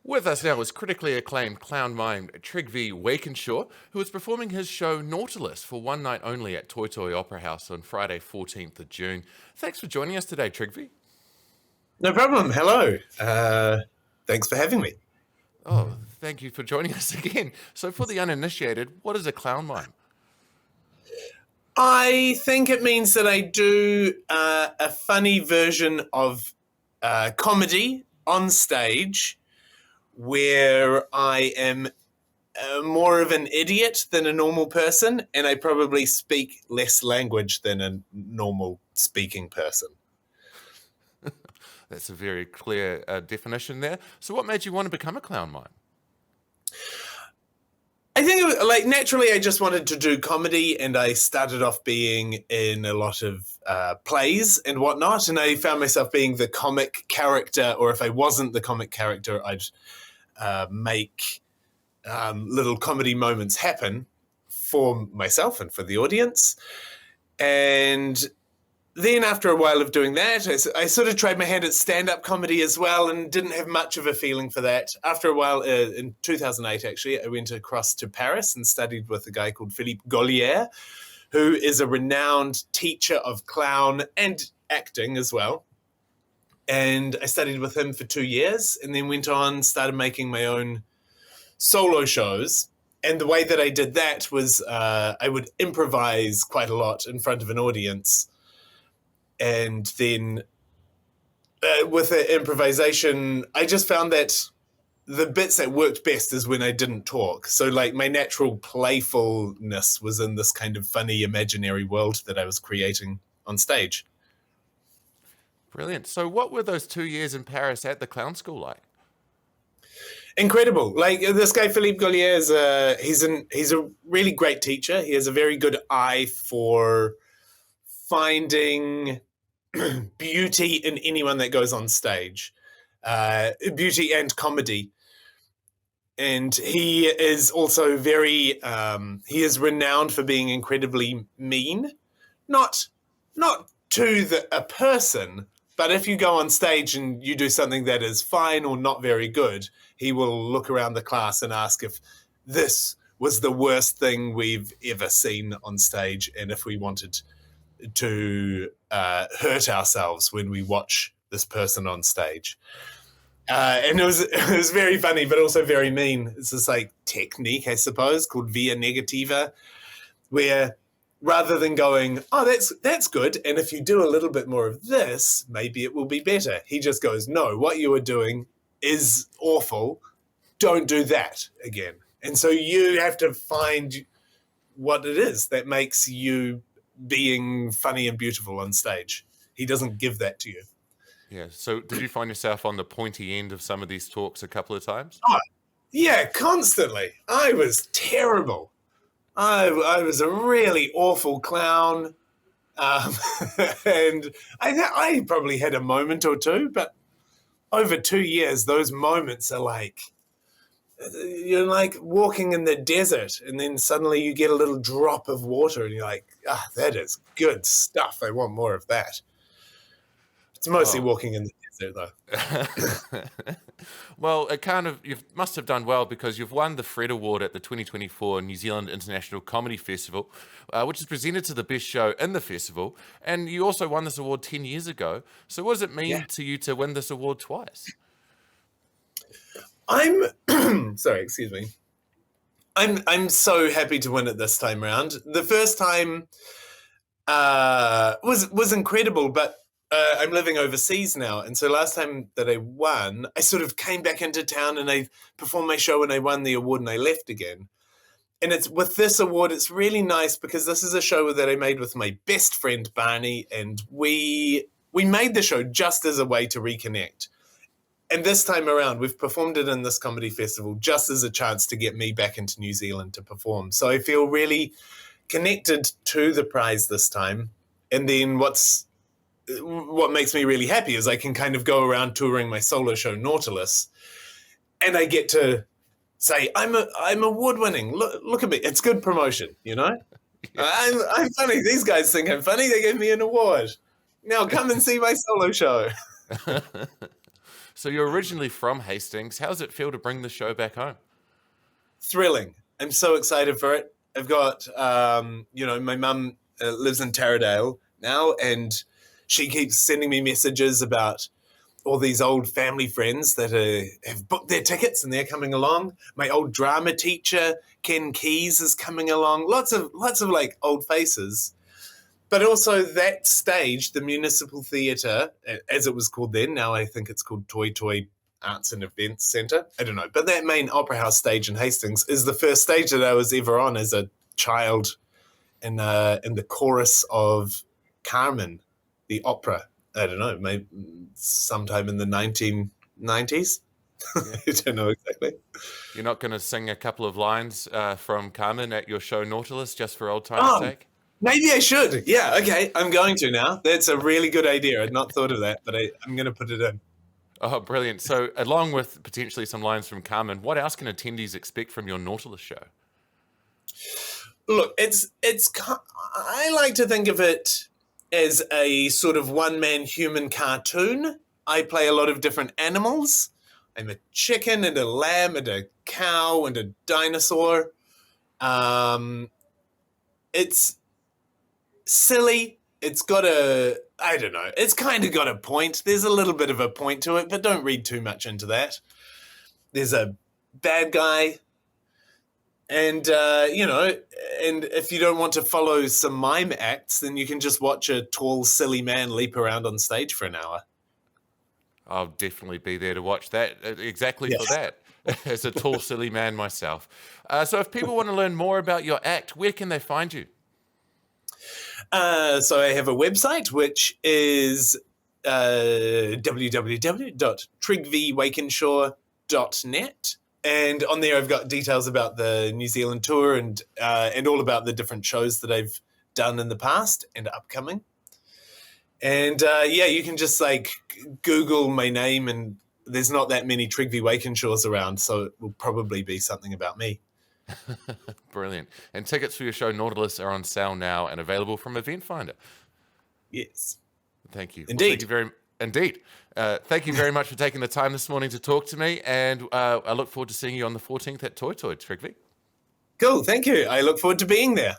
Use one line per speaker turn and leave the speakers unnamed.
With us now is critically acclaimed clown mime Trygve Wakenshaw, who is performing his show Nautilus for one night only at Toitoi Opera House on Friday, 14th of June. Thanks for joining us today, Trygve.
No problem. Hello. Thanks for having me.
Oh, thank you for joining us again. So, for the uninitiated, what is a clown mime?
I think it means that I do a funny version of comedy on stage where I am more of an idiot than a normal person, and I probably speak less language than a normal speaking person.
That's a very clear definition there. So, what made you want to become a clown mime?
I think naturally I just wanted to do comedy, and I started off being in a lot of plays and whatnot, and I found myself being the comic character, or if I wasn't the comic character, I'd make little comedy moments happen for myself and for the audience. And then after a while of doing that, I sort of tried my hand at stand-up comedy as well and didn't have much of a feeling for that. After a while, in 2008, actually, I went across to Paris and studied with a guy called Philippe Gaulier, who is a renowned teacher of clown and acting as well. And I studied with him for 2 years and then went on, started making my own solo shows. And the way that I did that was I would improvise quite a lot in front of an audience. And then with the improvisation, I just found that the bits that worked best is when I didn't talk. So like my natural playfulness was in this kind of funny imaginary world that I was creating on stage.
Brilliant. So, what were those 2 years in Paris at the clown school like?
Incredible. Like this guy, Philippe Gaulier, he's a really great teacher. He has a very good eye for finding beauty in anyone that goes on stage, beauty and comedy. And he is also he is renowned for being incredibly mean, not to a person, but if you go on stage and you do something that is fine or not very good, he will look around the class and ask if this was the worst thing we've ever seen on stage, and if we wanted to hurt ourselves when we watch this person on stage. And it was very funny, but also very mean. It's this like technique, I suppose, called via negativa, where rather than going, oh, that's good, and if you do a little bit more of this, maybe it will be better, he just goes, no, what you are doing is awful. Don't do that again. And so you have to find what it is that makes you being funny and beautiful on stage. He doesn't give that to you.
Yeah. So, did you find yourself on the pointy end of some of these talks a couple of times?
Oh, yeah, constantly. I was terrible. I was a really awful clown. And I probably had a moment or two, but over 2 years, those moments are like, you're like walking in the desert, and then suddenly you get a little drop of water and you're like, that is good stuff. I want more of that. It's mostly walking in the desert, though.
Well, you must have done well because you've won the Fred Award at the 2024 New Zealand International Comedy Festival, which is presented to the best show in the festival. And you also won this award 10 years ago. So what does it mean to you to win this award twice?
Sorry, excuse me. I'm so happy to win it this time around. The first time was incredible, but I'm living overseas now, and so last time that I won, I sort of came back into town and I performed my show and I won the award and I left again. And it's with this award, it's really nice because this is a show that I made with my best friend Barney, and we made the show just as a way to reconnect. And this time around, we've performed it in this comedy festival just as a chance to get me back into New Zealand to perform. So I feel really connected to the prize this time. And then what makes me really happy is I can kind of go around touring my solo show Nautilus, and I get to say I'm award winning. Look at me. It's good promotion, you know. I'm funny. These guys think I'm funny. They gave me an award. Now come and see my solo show.
So you're originally from Hastings. How does it feel to bring the show back home?
Thrilling. I'm so excited for it. I've got, my mum lives in Taradale now, and she keeps sending me messages about all these old family friends that have booked their tickets and they're coming along. My old drama teacher, Ken Keyes, is coming along. Lots of like old faces. But also that stage, the Municipal Theatre, as it was called then, now I think it's called Toitoi Arts and Events Centre. I don't know. But that main Opera House stage in Hastings is the first stage that I was ever on as a child in the chorus of Carmen, the opera. I don't know, maybe sometime in the 1990s. Yeah. I don't know exactly.
You're not going to sing a couple of lines from Carmen at your show Nautilus just for old time's sake?
Maybe I should. Yeah, okay. I'm going to now. That's a really good idea. I'd not thought of that, but I'm going to put it in.
Oh, brilliant. So along with potentially some lines from Carmen, what else can attendees expect from your Nautilus show?
Look, I like to think of it as a sort of one-man human cartoon. I play a lot of different animals. I'm a chicken and a lamb and a cow and a dinosaur. It's silly. It's got it's kind of got a point. There's a little bit of a point to it, but don't read too much into that. There's a bad guy. And, and if you don't want to follow some mime acts, then you can just watch a tall, silly man leap around on stage for an hour.
I'll definitely be there to watch that, exactly for that, as a tall, silly man myself. So if people want to learn more about your act, where can they find you?
So I have a website, which is www.TrygveWakenshaw.net. And on there, I've got details about the New Zealand tour and all about the different shows that I've done in the past and upcoming. And you can just like Google my name, and there's not that many Trygve Wakenshaws around, so it will probably be something about me.
Brilliant. And tickets for your show Nautilus are on sale now and available from Event Finder.
Yes.
Thank you.
Indeed.
Indeed. Thank you very much for taking the time this morning to talk to me, and I look forward to seeing you on the 14th at Toitoi, Trygve.
Cool, thank you. I look forward to being there.